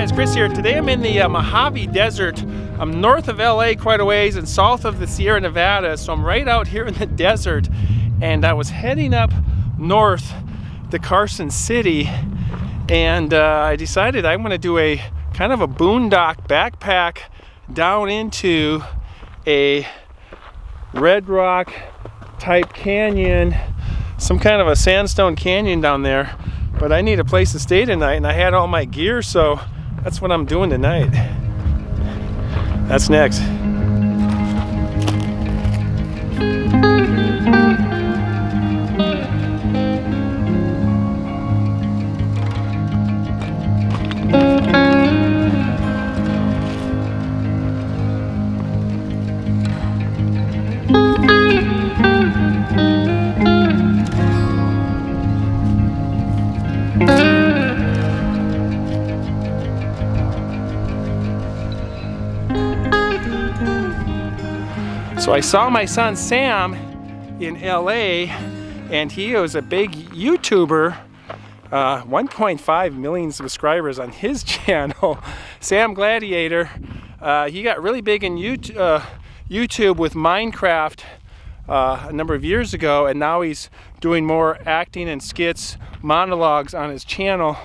guys, Chris here. Today I'm in the Mojave Desert. I'm north of LA quite a ways and south of the Sierra Nevada, so I'm right out here in the desert. And I was heading up north to Carson City, and I decided I want to do a kind of a boondock backpack down into a red rock type canyon, some kind of a sandstone canyon down there. But I need a place to stay tonight, and I had all my gear, so that's what I'm doing tonight. That's next. So I saw my son Sam in LA, and he was a big YouTuber, 1.5 million subscribers on his channel, Sam Gladiator. He got really big in YouTube with Minecraft a number of years ago, and now he's doing more acting and skits, monologues on his channel.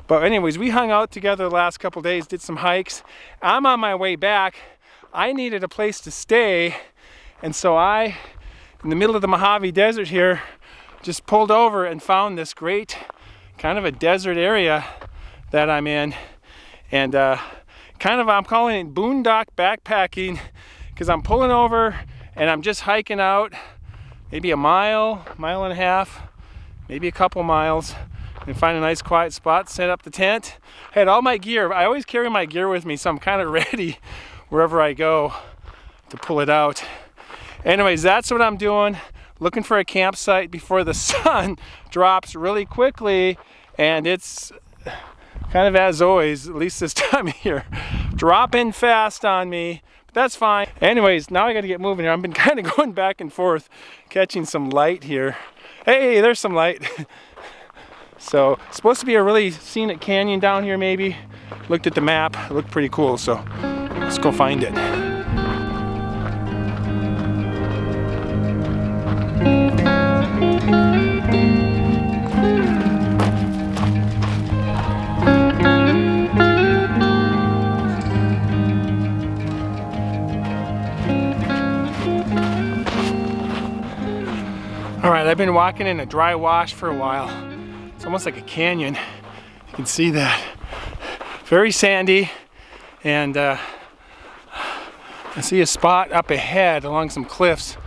But anyways, we hung out together the last couple days, did some hikes. I'm on my way back. I needed a place to stay. And so I, in the middle of the Mojave Desert here, just pulled over and found this great kind of a desert area that I'm in. And I'm calling it boondock backpacking, because I'm pulling over and I'm just hiking out maybe a mile, mile and a half, maybe a couple miles, and find a nice quiet spot, set up the tent. I had all my gear. I always carry my gear with me, so I'm kind of ready wherever I go to pull it out. Anyways, that's what I'm doing. Looking for a campsite before the sun drops really quickly, and it's kind of, as always, at least this time of year, dropping fast on me, but that's fine. Anyways, now I gotta get moving here. I've been kind of going back and forth, catching some light here. Hey, there's some light. So, it's supposed to be a really scenic canyon down here maybe. Looked at the map, it looked pretty cool, so let's go find it. All right, I've been walking in a dry wash for a while. It's almost like a canyon. You can see that. Very sandy, and I see a spot up ahead along some cliffs.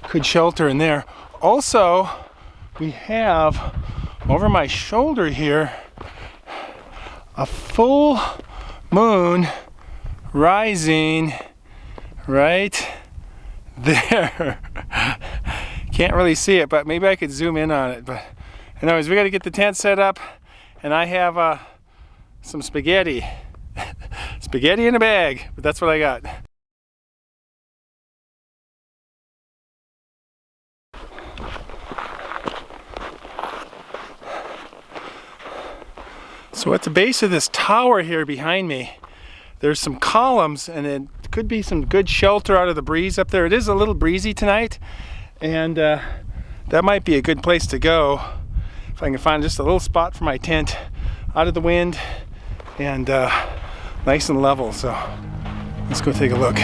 Could shelter in there. Also, we have over my shoulder here a full moon rising right there. Can't really see it, but maybe I could zoom in on it. But anyways, we got to get the tent set up, and I have some spaghetti. Spaghetti in a bag, but that's what I got. So at the base of this tower here behind me, there's some columns, and it could be some good shelter out of the breeze up there. It is a little breezy tonight, and that might be a good place to go if I can find just a little spot for my tent out of the wind and nice and level. So let's go take a look.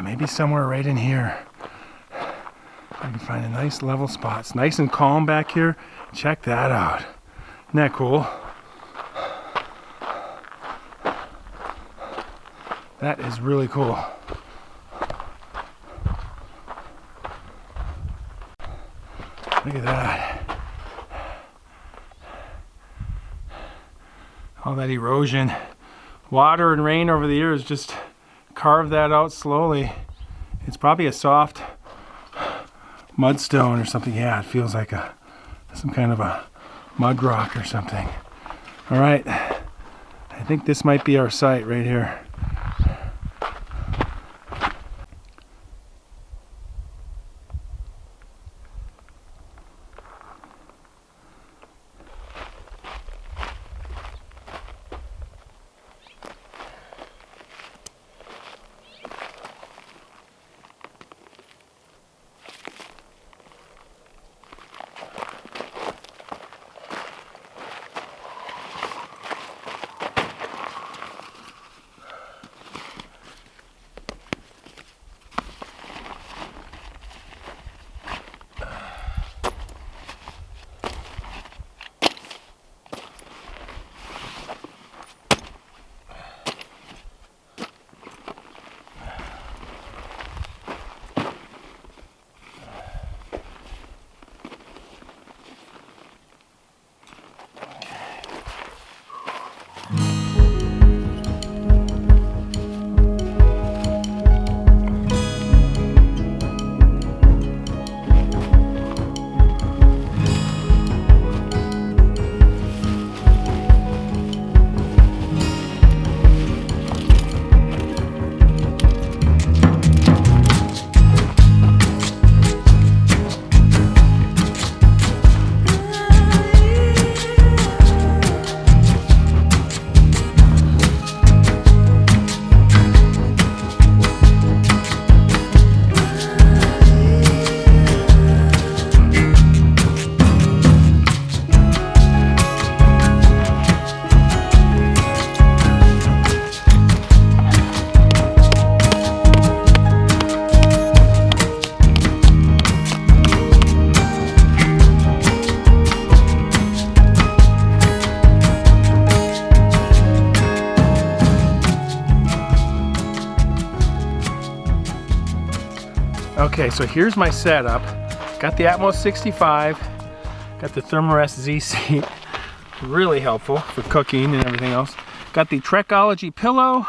Maybe somewhere right in here. I can find a nice level spot. It's nice and calm back here. Check that out. Isn't that cool? That is really cool. Look at that. All that erosion. Water and rain over the years just carved that out slowly. It's probably a soft mudstone or something. Yeah, it feels like some kind of a mud rock or something. All right, I think this might be our site right here. Okay, so here's my setup. Got the Atmos 65, got the Thermarest Z seat, really helpful for cooking and everything else. Got the Trekology pillow,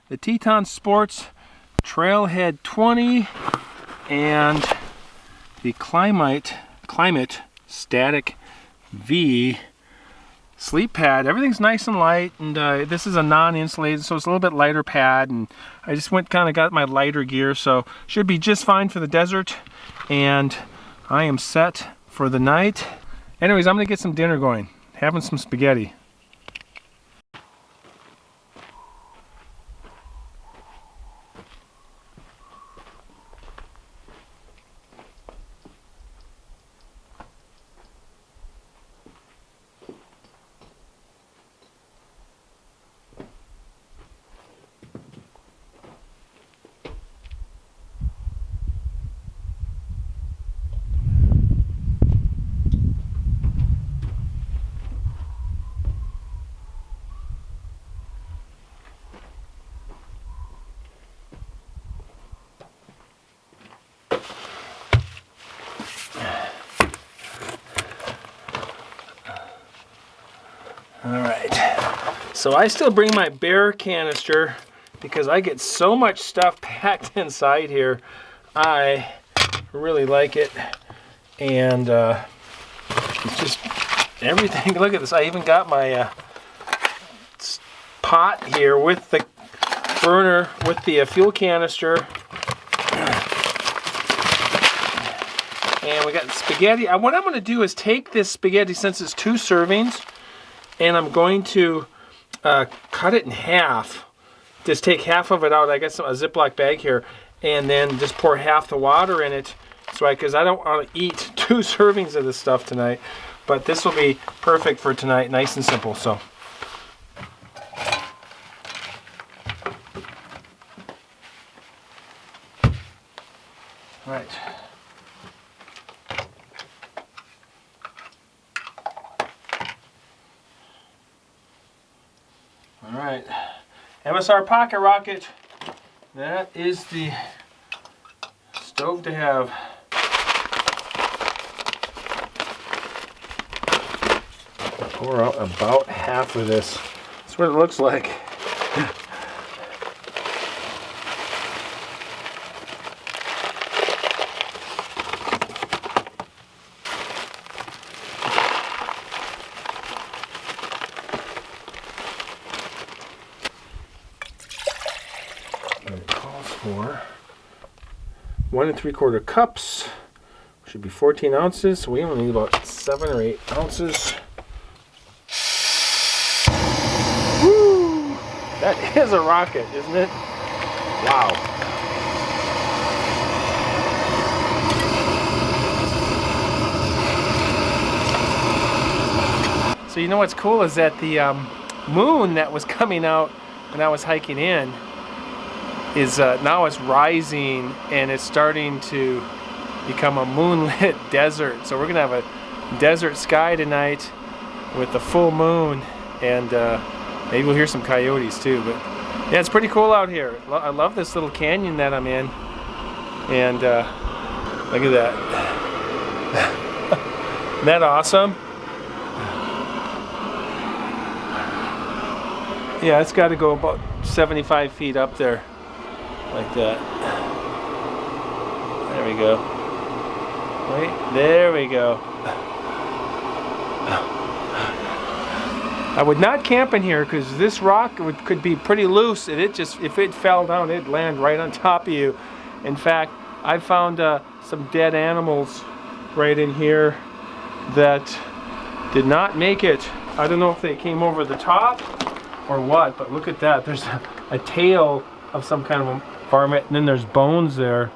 the Teton Sports Trailhead 20, and the Climate Static V sleep pad. Everything's nice and light, and this is a non-insulated, so it's a little bit lighter pad, and I just got my lighter gear, so should be just fine for the desert, and I am set for the night. Anyways, I'm gonna get some dinner going, having some spaghetti. So I still bring my bear canister because I get so much stuff packed inside here. I really like it, and it's just everything. Look at this. I even got my pot here with the burner with the fuel canister, and we got spaghetti. What I'm going to do is take this spaghetti, since it's 2 servings, and I'm going to cut it in half. Just take half of it out. I got a Ziploc bag here, and then just pour half the water in it. So because I don't want to eat 2 servings of this stuff tonight, but this will be perfect for tonight, nice and simple. So. All right. All right, MSR Pocket Rocket that is the stove to have. Pour out about half of this. That's what it looks like. It calls for 1 3/4 cups. Should be 14 ounces. So we only need about 7 or 8 ounces. Woo! That is a rocket, isn't it? Wow. So you know what's cool is that the moon that was coming out when I was hiking in is now it's rising and it's starting to become a moonlit desert. So we're gonna have a desert sky tonight with the full moon, and maybe we'll hear some coyotes too. But yeah, it's pretty cool out here. I love this little canyon that I'm in, and look at that. Isn't that awesome? Yeah, it's got to go about 75 feet up there, like that. There we go. Wait, there we go. I would not camp in here because this rock could be pretty loose, and if it fell down, it'd land right on top of you. In fact, I found some dead animals right in here that did not make it. I don't know if they came over the top or what, but look at that. There's a tail of some kind of a varmint, and then there's bones there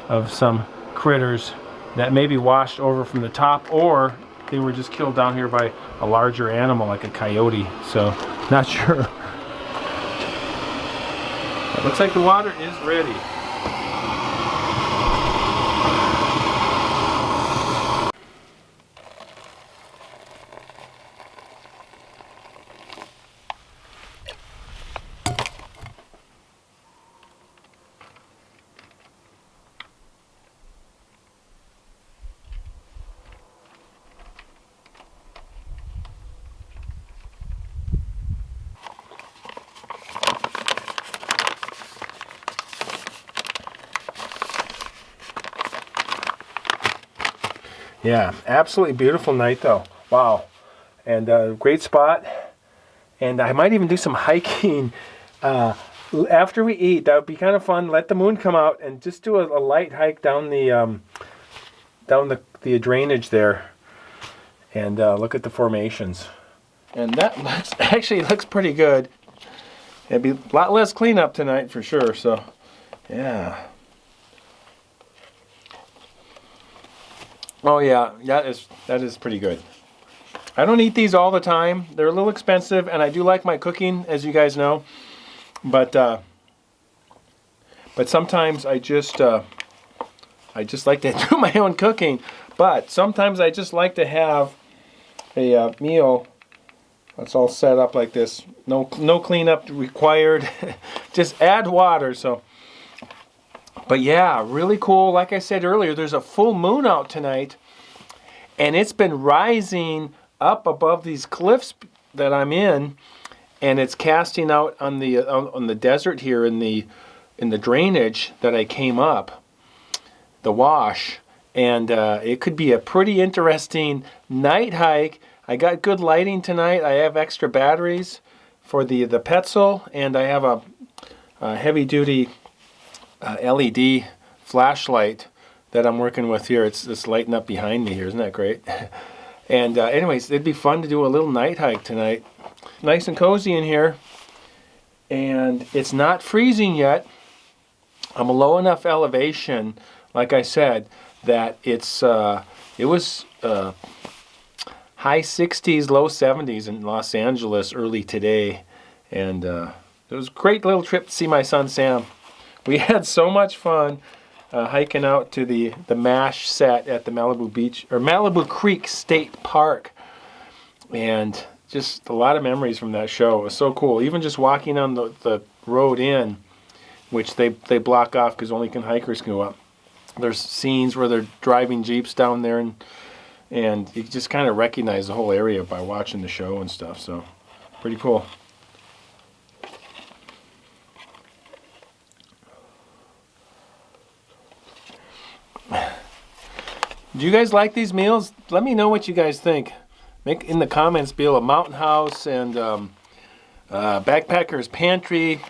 of some critters that maybe washed over from the top, or they were just killed down here by a larger animal like a coyote. So not sure. It looks like the water is ready. Yeah, absolutely beautiful night though. Wow. And great spot. And I might even do some hiking after we eat. That would be kind of fun. Let the moon come out and just do a light hike down the drainage there, and look at the formations. And that looks pretty good. It'd be a lot less cleanup tonight for sure. So, yeah. Oh yeah, that is pretty good. I don't eat these all the time. They're a little expensive, and I do like my cooking, as you guys know. But sometimes I just like to do my own cooking. But sometimes I just like to have a meal that's all set up like this. No cleanup required. Just add water. So. But yeah, really cool. Like I said earlier, there's a full moon out tonight, and it's been rising up above these cliffs that I'm in, and it's casting out on the desert here in the drainage that I came up, the wash, and it could be a pretty interesting night hike. I got good lighting tonight. I have extra batteries for the Petzl, and I have a heavy-duty LED flashlight that I'm working with here. It's lighting up behind me here. Isn't that great? And anyways, it'd be fun to do a little night hike tonight. Nice and cozy in here. And it's not freezing yet. I'm a low enough elevation, like I said, that it was high 60s, low 70s in Los Angeles early today. And it was a great little trip to see my son Sam. We had so much fun hiking out to the MASH set at the Malibu Creek State Park, and just a lot of memories from that show. It was so cool. Even just walking on the road in, which they block off because only hikers can go up. There's scenes where they're driving Jeeps down there, and you just kind of recognize the whole area by watching the show and stuff, so pretty cool. Do you guys like these meals? Let me know what you guys think. Make in the comments below. A mountain house and backpacker's pantry.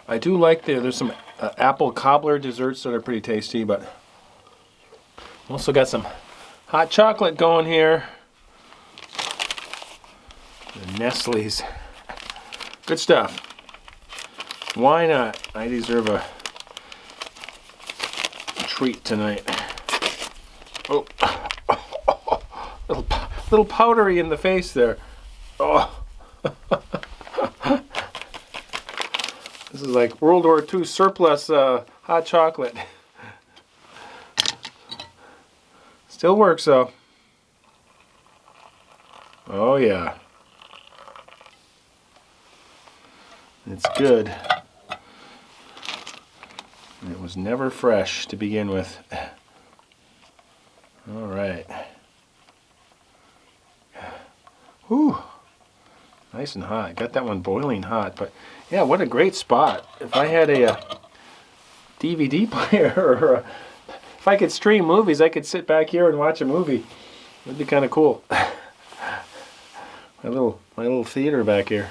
I do like there's some apple cobbler desserts that are pretty tasty, but also got some hot chocolate going here. The Nestle's. Good stuff. Why not? I deserve a treat tonight. Oh, little powdery in the face there. Oh. This is like World War II surplus hot chocolate. Still works though. Oh yeah. It's good. It was never fresh to begin with. All right. Whew. Nice and hot. Got that one boiling hot. But yeah, what a great spot. If I had a DVD player or if I could stream movies, I could sit back here and watch a movie. That'd be kind of cool. My little theater back here.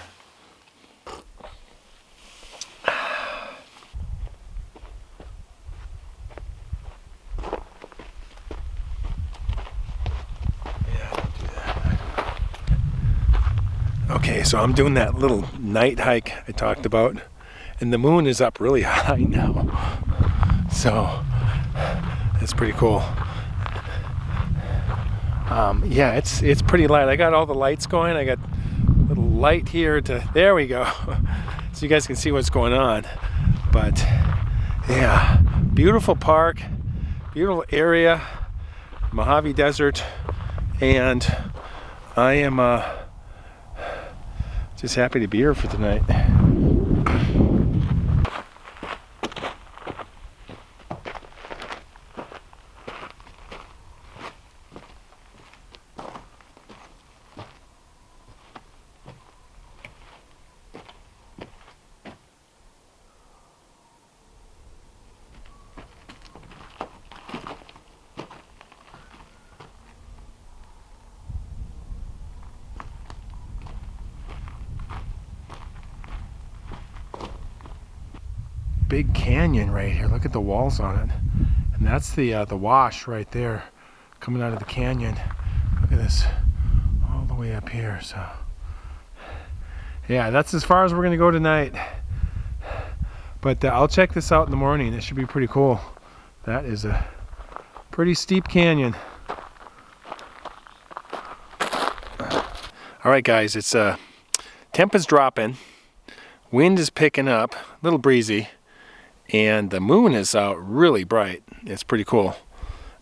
Okay, so I'm doing that little night hike I talked about, and the moon is up really high now, so that's pretty cool. Yeah, it's pretty light. I got all the lights going. I got a little light here to, there we go, so you guys can see what's going on. But yeah, beautiful park, beautiful area, Mojave Desert, and I am just happy to be here for tonight. Big canyon right here. Look at the walls on it, and that's the wash right there, coming out of the canyon. Look at this, all the way up here. So, yeah, that's as far as we're gonna go tonight. But I'll check this out in the morning. It should be pretty cool. That is a pretty steep canyon. All right, guys. It's temp is dropping, wind is picking up, a little breezy. And the moon is out really bright. It's pretty cool.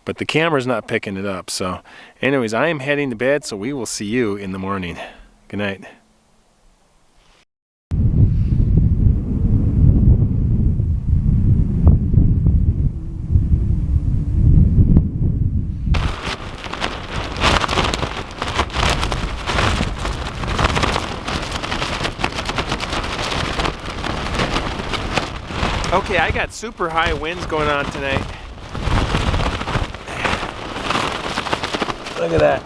But the camera's not picking it up. So anyways, I am heading to bed, so we will see you in the morning. Good night. Okay, I got super high winds going on tonight. Look at that.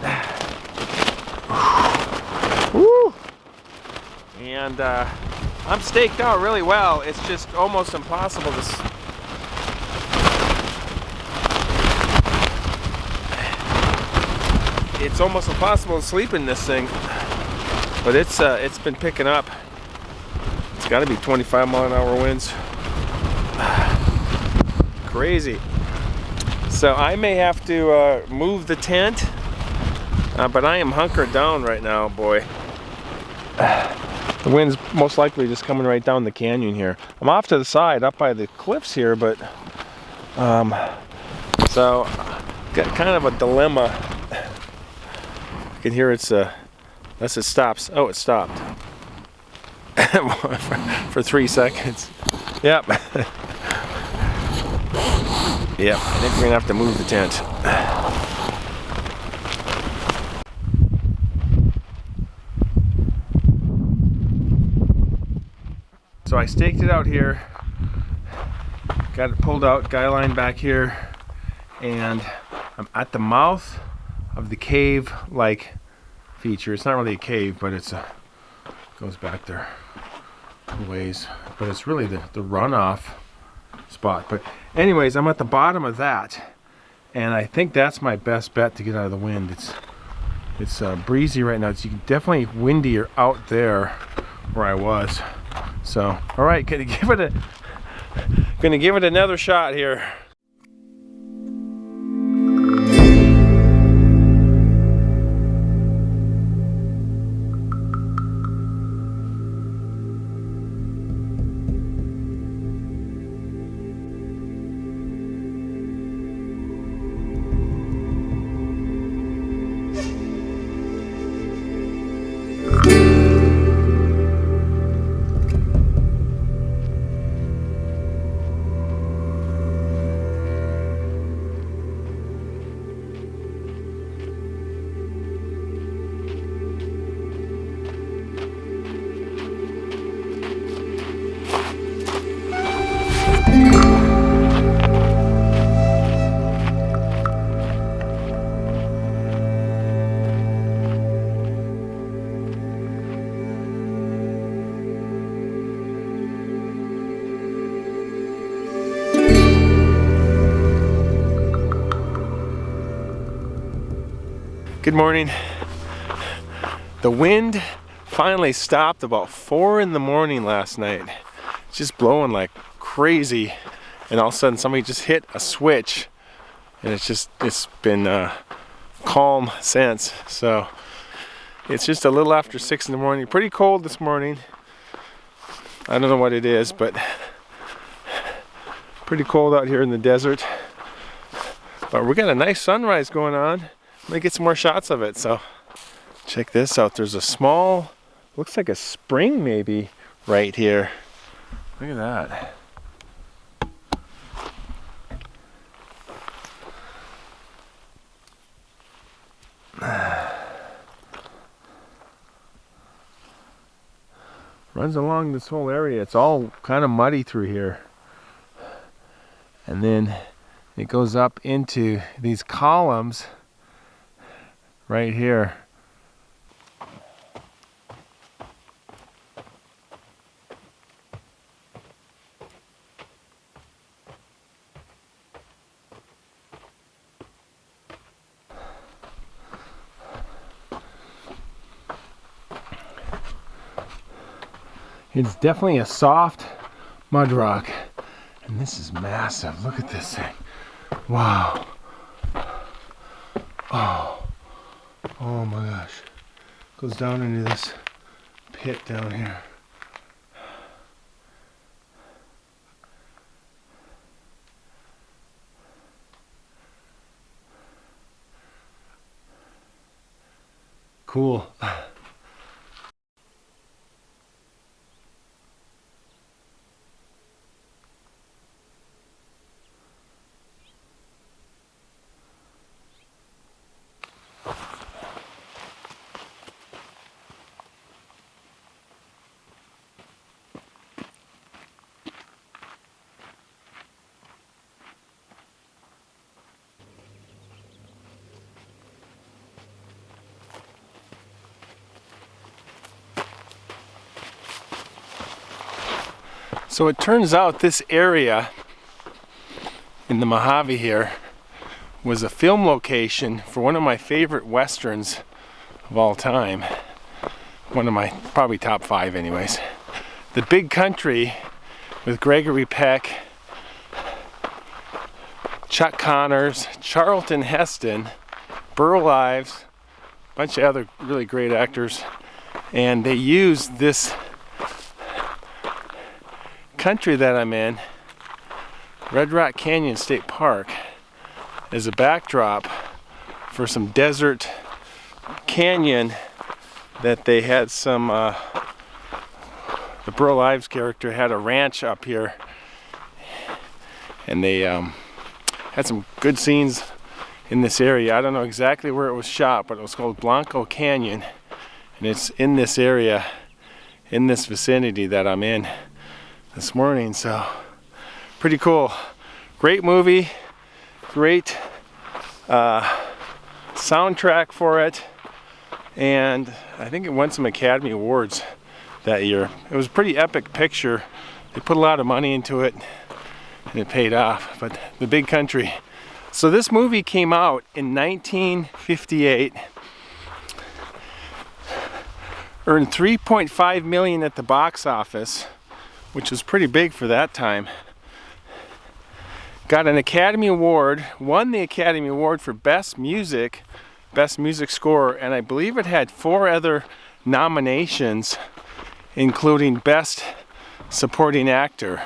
Woo! And I'm staked out really well. It's just almost impossible to... It's almost impossible to sleep in this thing. But it's been picking up. It's got to be 25-mile-an-hour winds. Crazy. So I may have to move the tent, but I am hunkered down right now, boy. The wind's most likely just coming right down the canyon here. I'm off to the side, up by the cliffs here, but so got kind of a dilemma. You can hear it's unless it stops. Oh, it stopped for 3 seconds. Yep. Yep, I think we're gonna have to move the tent. So I staked it out here, got it pulled out, guy line back here, and I'm at the mouth of the cave-like feature. It's not really a cave, but it's goes back there a ways. But it's really the runoff spot. But anyways, I'm at the bottom of that, and I think that's my best bet to get out of the wind. It's breezy right now. It's definitely windier out there where I was. So, all right, gonna give it another shot here. Good morning. The wind finally stopped about 4 in the morning last night. It's just blowing like crazy, and all of a sudden somebody just hit a switch, and it's been calm since. So it's just a little after 6 in the morning. Pretty cold this morning. I don't know what it is, but pretty cold out here in the desert. But we got a nice sunrise going on. Let me get some more shots of it. So check this out. There's a small, looks like a spring maybe right here. Look at that. Runs along this whole area. It's all kind of muddy through here. And then it goes up into these columns right here. It's definitely a soft mud rock, and this is massive. Look at this thing. Wow. Oh my gosh. Goes down into this pit down here. Cool. So it turns out this area in the Mojave here was a film location for one of my favorite westerns of all time. One of my probably top 5 anyways. The Big Country with Gregory Peck, Chuck Connors, Charlton Heston, Burl Ives, a bunch of other really great actors, and they used this country that I'm in, Red Rock Canyon State Park, as a backdrop for some desert canyon that they had some the Burl Ives character had a ranch up here, and they had some good scenes in this area. I don't know exactly where it was shot, but it was called Blanco Canyon, and it's in this area, in this vicinity that I'm in this morning. So pretty cool. Great movie, great soundtrack for it, and I think it won some Academy Awards that year. It was a pretty epic picture. They put a lot of money into it and it paid off. But The Big Country. So this movie came out in 1958, earned $3.5 million at the box office, which was pretty big for that time. Got an Academy Award, won the Academy Award for Best Music Score, and I believe it had 4 other nominations, including Best Supporting Actor.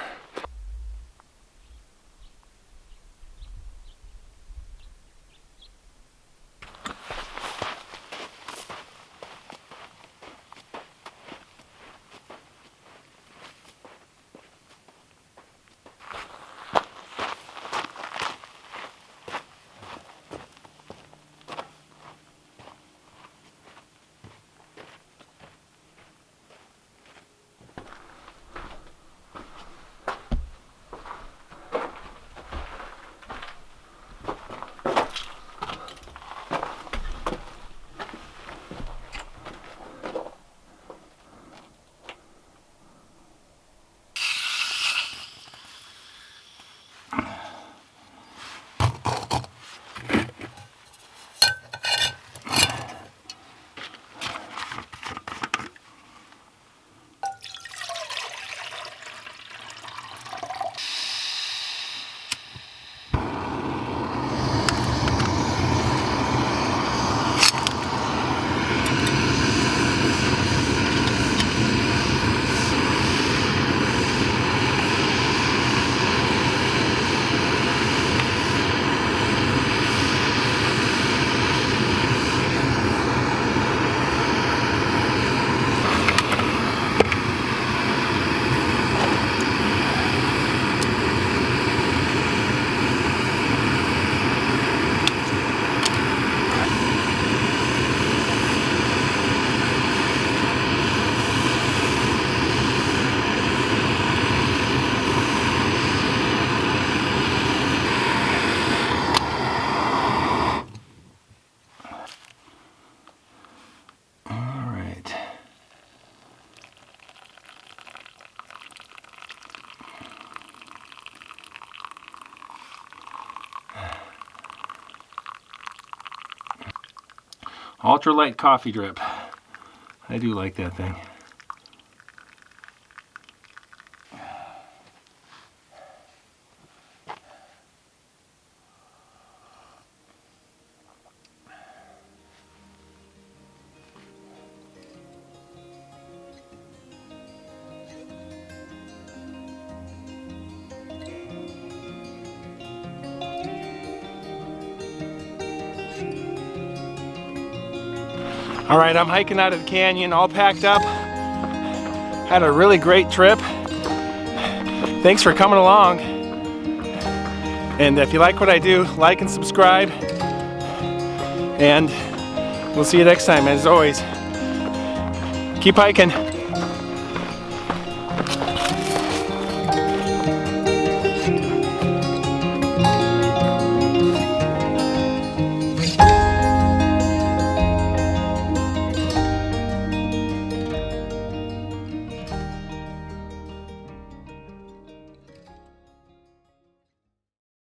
Ultralight coffee drip. I do like that thing. All right, I'm hiking out of the canyon, all packed up. Had a really great trip. Thanks for coming along. And if you like what I do, like and subscribe. And we'll see you next time. As always, keep hiking.